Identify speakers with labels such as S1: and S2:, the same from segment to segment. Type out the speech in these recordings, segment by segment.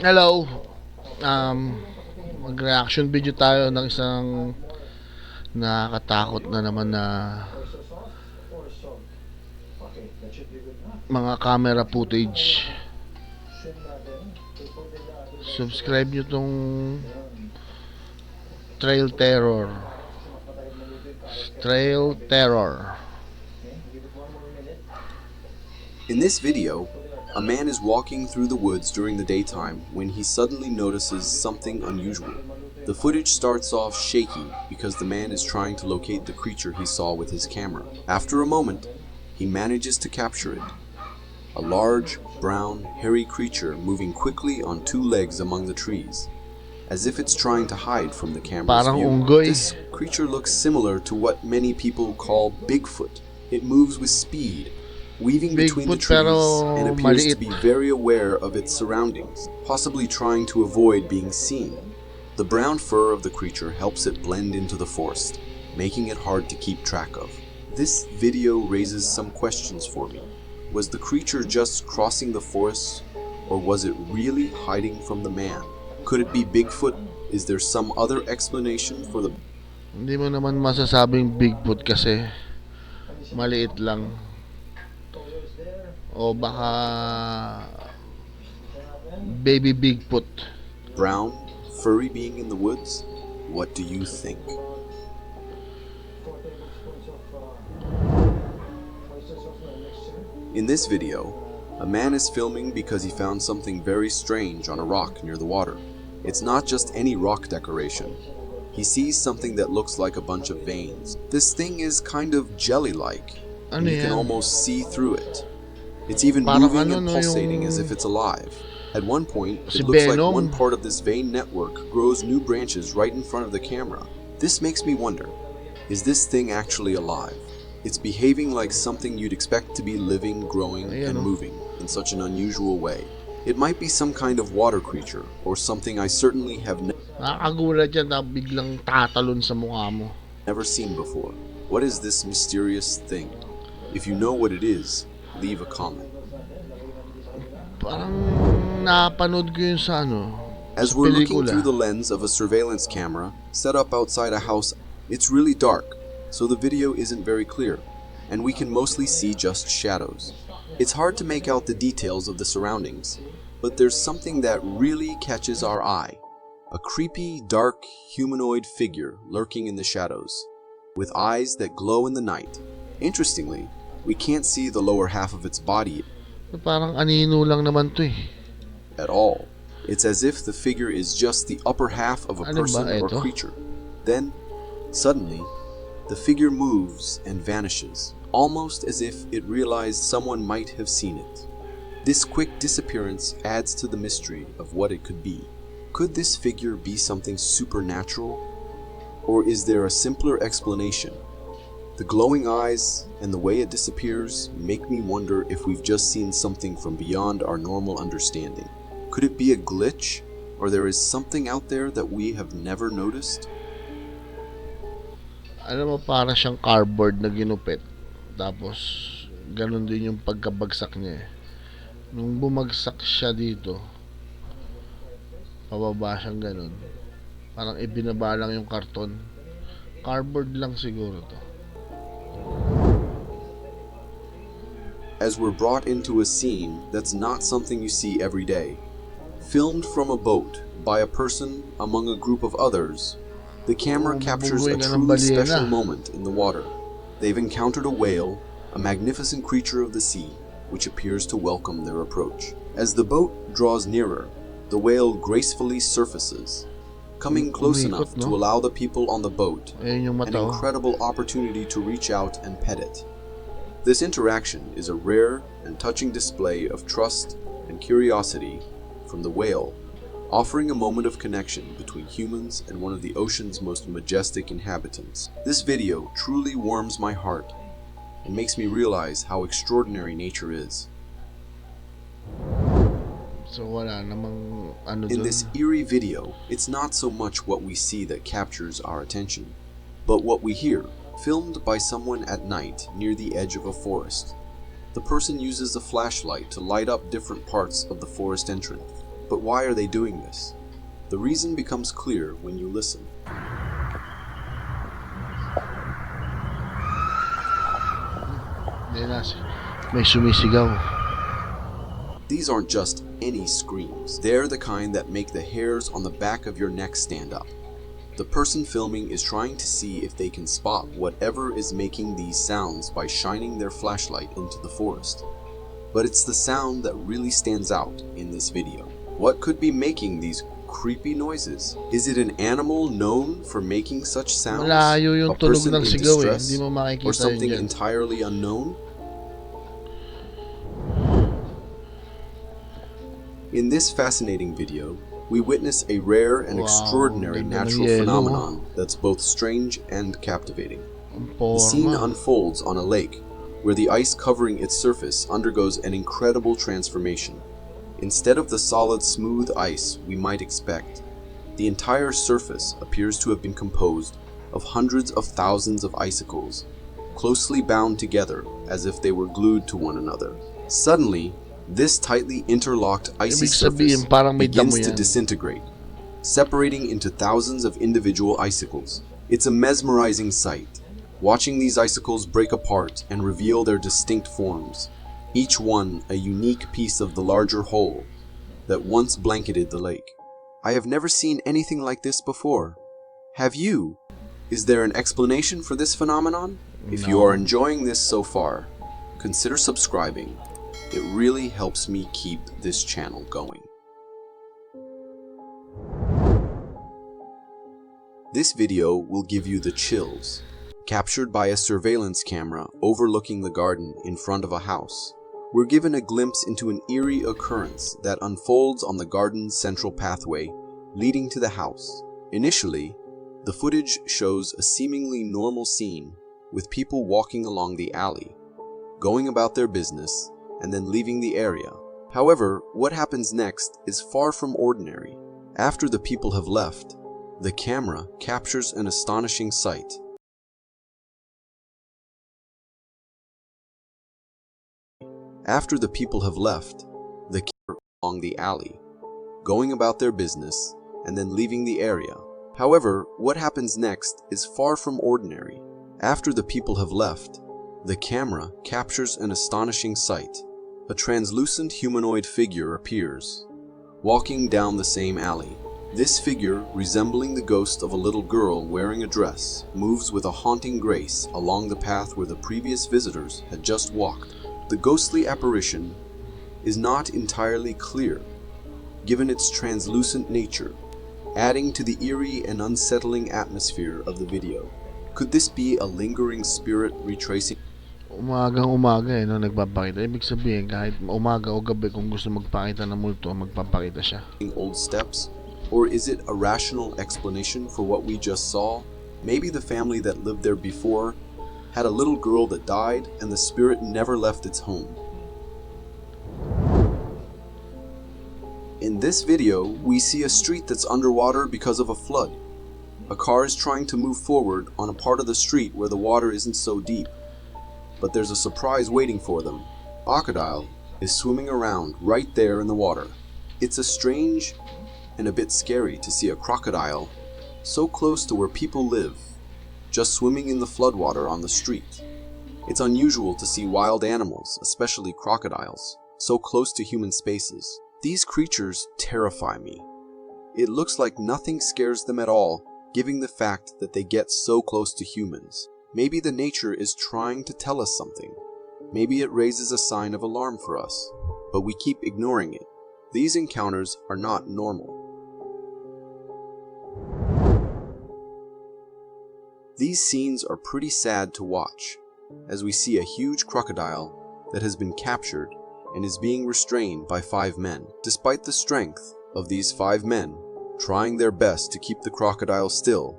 S1: Hello. Mag-reaction video tayo ng isang nakakatakot na naman na mga camera footage. Subscribe nyo tong Trail Terror. Trail Terror.
S2: In this video, a man is walking through the woods during the daytime when he suddenly notices something unusual. The footage starts off shaky because the man is trying to locate the creature he saw with his camera. After a moment, he manages to capture it. A large, brown, hairy creature moving quickly on two legs among the trees, as if it's trying to hide from the camera's
S1: Parang
S2: view.
S1: unggoy.
S2: This creature looks similar to what many people call Bigfoot. It moves with speed, weaving between the
S1: Bigfoot
S2: trees,
S1: pero
S2: and appears to
S1: maliit.
S2: be very aware of its surroundings, possibly trying to avoid being seen. The brown fur of the creature helps it blend into the forest, making it hard to keep track of. This video raises some questions for me. Was the creature just crossing the forest, or was it really hiding from the man? Could it be Bigfoot? Is there some other explanation for the...
S1: Hindi mo naman masasabing Bigfoot kasi maliit lang. O baka baby Bigfoot.
S2: brown, furry being in the woods? What do you think? In this video, a man is filming because he found something very strange on a rock near the water. It's not just any rock decoration. He sees something that looks like a bunch of veins. This thing is kind of jelly-like, and
S1: Ano
S2: you can
S1: yan?
S2: almost see through it. It's even
S1: Parang
S2: moving
S1: ano,
S2: and
S1: no,
S2: pulsating
S1: yung
S2: as if it's alive. At one point,
S1: si
S2: it looks like
S1: Venom.
S2: one part of this vein network grows new branches right in front of the camera. This makes me wonder, is this thing actually alive? It's behaving like something you'd expect to be living, growing,
S1: Ayan,
S2: and
S1: oh.
S2: moving in such an unusual way. It might be some kind of water creature, or something I certainly have
S1: Nakakagulat yan na biglang tatalon sa mukha mo.
S2: never seen before. What is this mysterious thing? If you know what it is, leave a comment.
S1: Parang napanood ko yun sa ano,
S2: As
S1: sa
S2: we're looking
S1: pelikula.
S2: through the lens of a surveillance camera set up outside a house, it's really dark, so the video isn't very clear, and we can mostly see just shadows. It's hard to make out the details of the surroundings, but there's something that really catches our eye. A creepy, dark, humanoid figure lurking in the shadows, with eyes that glow in the night. Interestingly, we can't see the lower half of its body
S1: Parang anino lang naman to eh.
S2: at all. It's as if the figure is just the upper half of a
S1: Ano ba
S2: person or
S1: ito?
S2: creature. Then, suddenly, the figure moves and vanishes, almost as if it realized someone might have seen it. This quick disappearance adds to the mystery of what it could be. Could this figure be something supernatural? Or is there a simpler explanation? The glowing eyes and the way it disappears make me wonder if we've just seen something from beyond our normal understanding. Could it be a glitch, or there is something out there that we have never noticed?
S1: Alam mo, parang siyang cardboard na ginupit. Tapos, ganun din yung pagkabagsak niya eh. Nung bumagsak siya dito, pababa siyang ganun. Parang ibinaba lang yung karton. Cardboard lang siguro to.
S2: As we're brought into a scene that's not something you see every day. Filmed from a boat by a person among a group of others, the camera captures a
S1: Bubuhay ka ng
S2: truly
S1: balena.
S2: special moment in the water. They've encountered a whale, a magnificent creature of the sea, which appears to welcome their approach. As the boat draws nearer, the whale gracefully surfaces, coming close enough
S1: Umikot,
S2: to
S1: no?
S2: allow the people on the boat
S1: Ayun yung
S2: an
S1: mata oh.
S2: incredible opportunity to reach out and pet it. This interaction is a rare and touching display of trust and curiosity from the whale, offering a moment of connection between humans and one of the ocean's most majestic inhabitants. This video truly warms my heart and makes me realize how extraordinary nature is.
S1: So wala namang ano
S2: In
S1: dun.
S2: this eerie video, it's not so much what we see that captures our attention, but what we hear, filmed by someone at night near the edge of a forest. The person uses a flashlight to light up different parts of the forest entrance. But why are they doing this? The reason becomes clear when you listen.
S1: May sumisigaw.
S2: These aren't just any screams. They're the kind that make the hairs on the back of your neck stand up. The person filming is trying to see if they can spot whatever is making these sounds by shining their flashlight into the forest. But it's the sound that really stands out in this video. What could be making these creepy noises? Is it an animal known for making such sounds?
S1: Malayo yung
S2: A
S1: tunog
S2: person
S1: ng
S2: in
S1: sigaw eh.
S2: distress?
S1: Hindi mo makikita
S2: Or something
S1: yun dyan.
S2: entirely unknown? In this fascinating video, we witness a rare and
S1: Wow,
S2: extraordinary
S1: ganda ng
S2: natural
S1: yelo.
S2: phenomenon that's both strange and captivating.
S1: Ang
S2: The scene
S1: porma.
S2: unfolds on a lake, where the ice covering its surface undergoes an incredible transformation. Instead of the solid, smooth ice we might expect, the entire surface appears to have been composed of hundreds of thousands of icicles, closely bound together as if they were glued to one another. Suddenly, this tightly interlocked icy
S1: Ibig sabihin,
S2: surface
S1: parang may damo
S2: begins to
S1: yan.
S2: disintegrate, separating into thousands of individual icicles. It's a mesmerizing sight, watching these icicles break apart and reveal their distinct forms, each one a unique piece of the larger whole that once blanketed the lake. I have never seen anything like this before. Have you? Is there an explanation for this phenomenon? If you
S1: No.
S2: are enjoying this so far, consider subscribing. It really helps me keep this channel going. This video will give you the chills, captured by a surveillance camera overlooking the garden in front of a house. We're given a glimpse into an eerie occurrence that unfolds on the garden's central pathway leading to the house. Initially, the footage shows a seemingly normal scene with people walking along the alley, going about their business, and then leaving the area. However, what happens next is far from ordinary. After the people have left, the camera captures an astonishing sight. After the people have left, the camera along the alley, going about their business, and then leaving the area. However, what happens next is far from ordinary. After the people have left, the camera captures an astonishing sight. A translucent humanoid figure appears, walking down the same alley. This figure, resembling the ghost of a little girl wearing a dress, moves with a haunting grace along the path where the previous visitors had just walked. The ghostly apparition is not entirely clear, given its translucent nature, adding to the eerie and unsettling atmosphere of the video. Could this be a lingering spirit retracing
S1: Umagang-umaga no, nagpapakita. Ibig sabihin, kahit umaga o gabi, kung gusto magpakita ng multo, magpapakita siya.
S2: old steps? Or is it a rational explanation for what we just saw? Maybe the family that lived there before had a little girl that died and the spirit never left its home. In this video, we see a street that's underwater because of a flood. A car is trying to move forward on a part of the street where the water isn't so deep. But there's a surprise waiting for them. Crocodile is swimming around right there in the water. It's a strange and a bit scary to see a crocodile so close to where people live, just swimming in the floodwater on the street. It's unusual to see wild animals, especially crocodiles, so close to human spaces. These creatures terrify me. It looks like nothing scares them at all, given the fact that they get so close to humans. Maybe the nature is trying to tell us something. Maybe it raises a sign of alarm for us, but we keep ignoring it. These encounters are not normal. These scenes are pretty sad to watch, as we see a huge crocodile that has been captured and is being restrained by 5 men. Despite the strength of these 5 men trying their best to keep the crocodile still,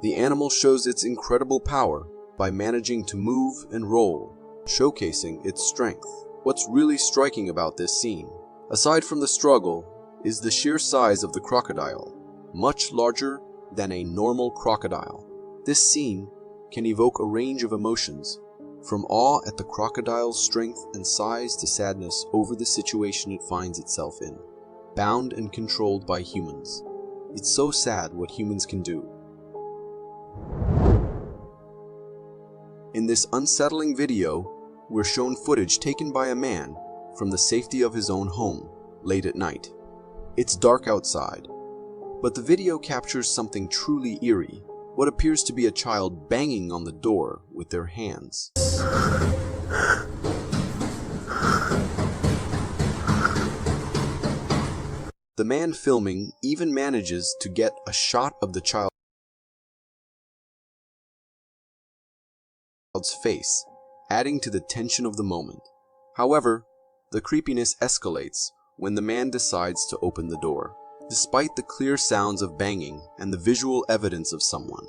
S2: the animal shows its incredible power by managing to move and roll, showcasing its strength. What's really striking about this scene, aside from the struggle, is the sheer size of the crocodile, much larger than a normal crocodile. This scene can evoke a range of emotions, from awe at the crocodile's strength and size to sadness over the situation it finds itself in. bound and controlled by humans. It's so sad what humans can do. In this unsettling video, we're shown footage taken by a man from the safety of his own home late at night. It's dark outside, but the video captures something truly eerie, what appears to be a child banging on the door with their hands. The man filming even manages to get a shot of the child's face, adding to the tension of the moment. However, the creepiness escalates when the man decides to open the door. Despite the clear sounds of banging and the visual evidence of someone,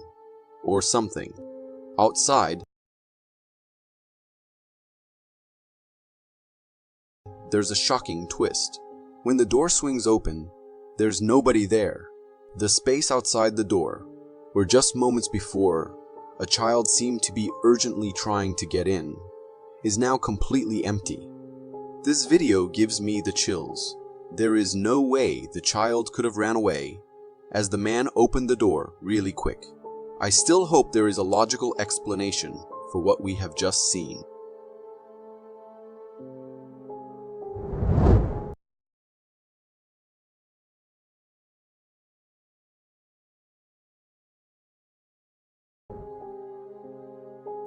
S2: or something, outside, there's a shocking twist. When the door swings open, there's nobody there. The space outside the door, where just moments before a child seemed to be urgently trying to get in, is now completely empty. This video gives me the chills. There is no way the child could have ran away, as the man opened the door really quick. I still hope there is a logical explanation for what we have just seen.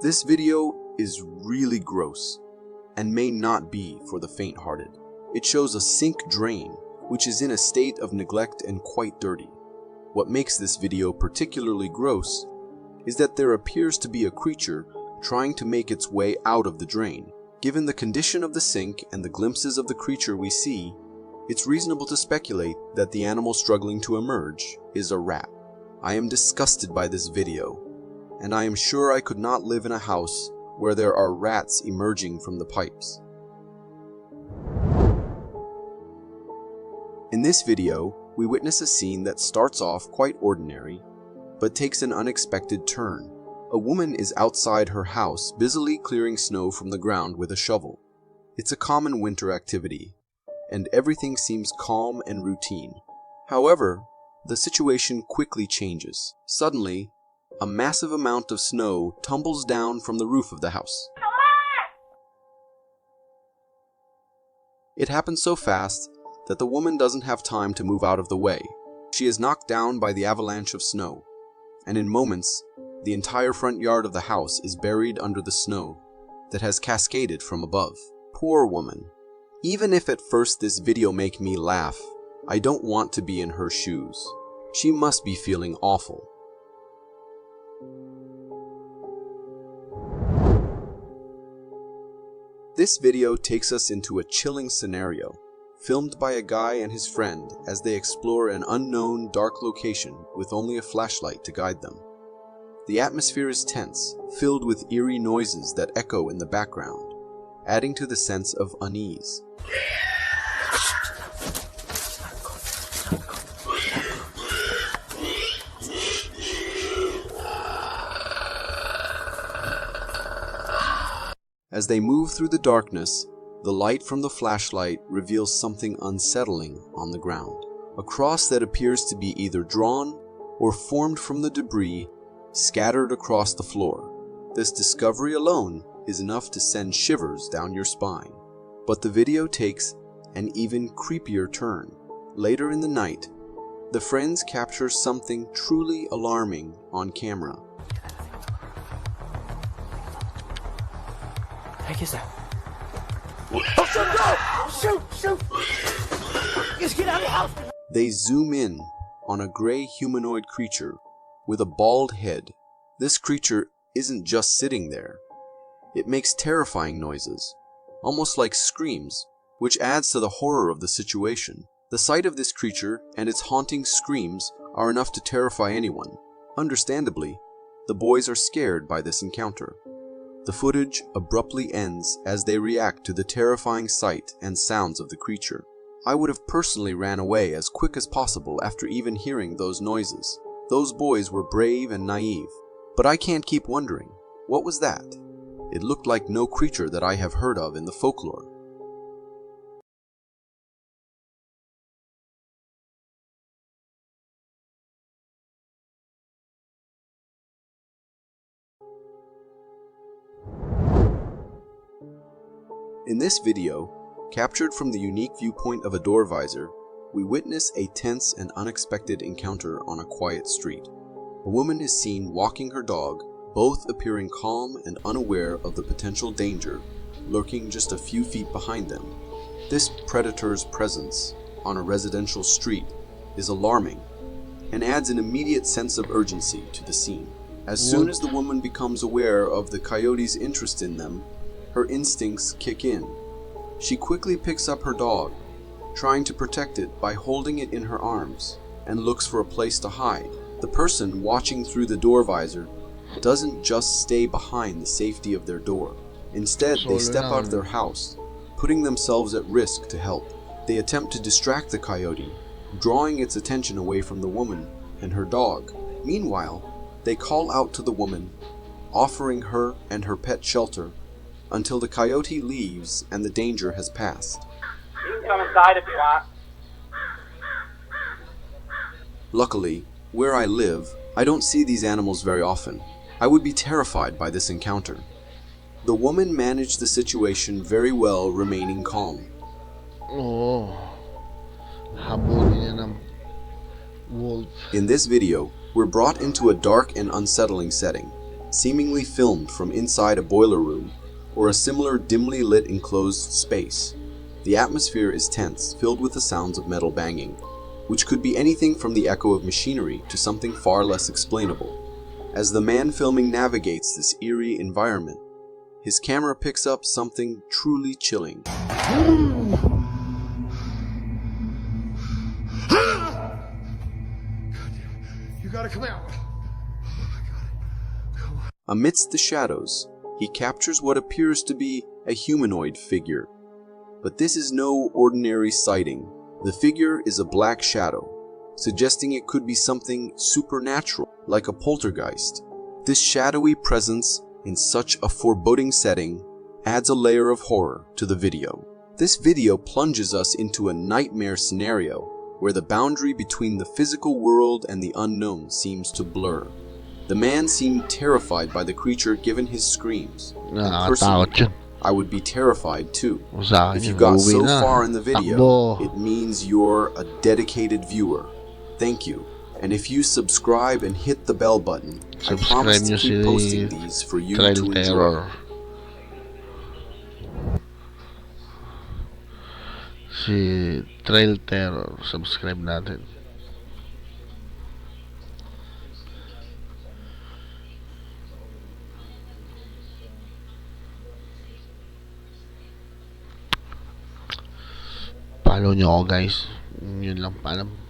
S2: This video is really gross and may not be for the faint-hearted. It shows a sink drain, which is in a state of neglect and quite dirty. What makes this video particularly gross is that there appears to be a creature trying to make its way out of the drain. Given the condition of the sink and the glimpses of the creature we see, it's reasonable to speculate that the animal struggling to emerge is a rat. I am disgusted by this video, and I am sure I could not live in a house where there are rats emerging from the pipes. In this video, we witness a scene that starts off quite ordinary, but takes an unexpected turn. A woman is outside her house busily clearing snow from the ground with a shovel. It's a common winter activity, and everything seems calm and routine. However, the situation quickly changes. Suddenly, a massive amount of snow tumbles down from the roof of the house. It happens so fast that the woman doesn't have time to move out of the way. She is knocked down by the avalanche of snow, and in moments, the entire front yard of the house is buried under the snow that has cascaded from above. Poor woman. Even if at first this video make me laugh, I don't want to be in her shoes. She must be feeling awful. This video takes us into a chilling scenario, filmed by a guy and his friend as they explore an unknown dark location with only a flashlight to guide them. The atmosphere is tense, filled with eerie noises that echo in the background, adding to the sense of unease. As they move through the darkness, the light from the flashlight reveals something unsettling on the ground. A cross that appears to be either drawn or formed from the debris scattered across the floor. This discovery alone is enough to send shivers down your spine. But the video takes an even creepier turn. Later in the night, the friends capture something truly alarming on camera.
S3: Qu'est-ce que c'est? Shoot! Just get out of the house!
S2: They zoom in on a gray humanoid creature with a bald head. This creature isn't just sitting there. It makes terrifying noises, almost like screams, which adds to the horror of the situation. The sight of this creature and its haunting screams are enough to terrify anyone. Understandably, the boys are scared by this encounter. The footage abruptly ends as they react to the terrifying sight and sounds of the creature. I would have personally ran away as quick as possible after even hearing those noises. Those boys were brave and naive. But I can't keep wondering, what was that? It looked like no creature that I have heard of in the folklore. In this video, captured from the unique viewpoint of a door visor, we witness a tense and unexpected encounter on a quiet street. A woman is seen walking her dog, both appearing calm and unaware of the potential danger lurking just a few feet behind them. This predator's presence on a residential street is alarming and adds an immediate sense of urgency to the scene. As soon as the woman becomes aware of the coyote's interest in them, her instincts kick in. She quickly picks up her dog, trying to protect it by holding it in her arms, and looks for a place to hide. The person watching through the door visor doesn't just stay behind the safety of their door. Instead, they step out of their house, putting themselves at risk to help. They attempt to distract the coyote, drawing its attention away from the woman and her dog. Meanwhile, they call out to the woman, offering her and her pet shelter until the coyote leaves and the danger has passed.
S4: You can come inside if you want.
S2: Luckily, where I live, I don't see these animals very often. I would be terrified by this encounter. The woman managed the situation very well, remaining calm.
S1: Oo. Habulin niya ng wolf.
S2: In this video, we're brought into a dark and unsettling setting, seemingly filmed from inside a boiler room or a similar dimly lit enclosed space. The atmosphere is tense, filled with the sounds of metal banging, which could be anything from the echo of machinery to something far less explainable. As the man filming navigates this eerie environment, his camera picks up something truly chilling.
S3: You gotta come out.
S2: Amidst the shadows, he captures what appears to be a humanoid figure. But this is no ordinary sighting. The figure is a black shadow, suggesting it could be something supernatural, like a poltergeist. This shadowy presence in such a foreboding setting adds a layer of horror to the video. This video plunges us into a nightmare scenario where the boundary between the physical world and the unknown seems to blur. The man seemed terrified by the creature given his screams. And
S1: Nakakatakot
S2: personally,
S1: yun.
S2: I would be terrified too.
S1: Sa akin
S2: If you
S1: yun,
S2: got
S1: uuwi
S2: so
S1: na.
S2: far in the video,
S1: Takbo.
S2: it means you're a dedicated viewer. Thank you. And if you subscribe and hit the bell button, I promise
S1: Subscribe
S2: to
S1: nyo
S2: keep
S1: si
S2: posting these for you
S1: Trail
S2: to enjoy.
S1: Terror. Si Trail Terror. Subscribe natin. Follow nyo ako guys. Yun lang. Paalam.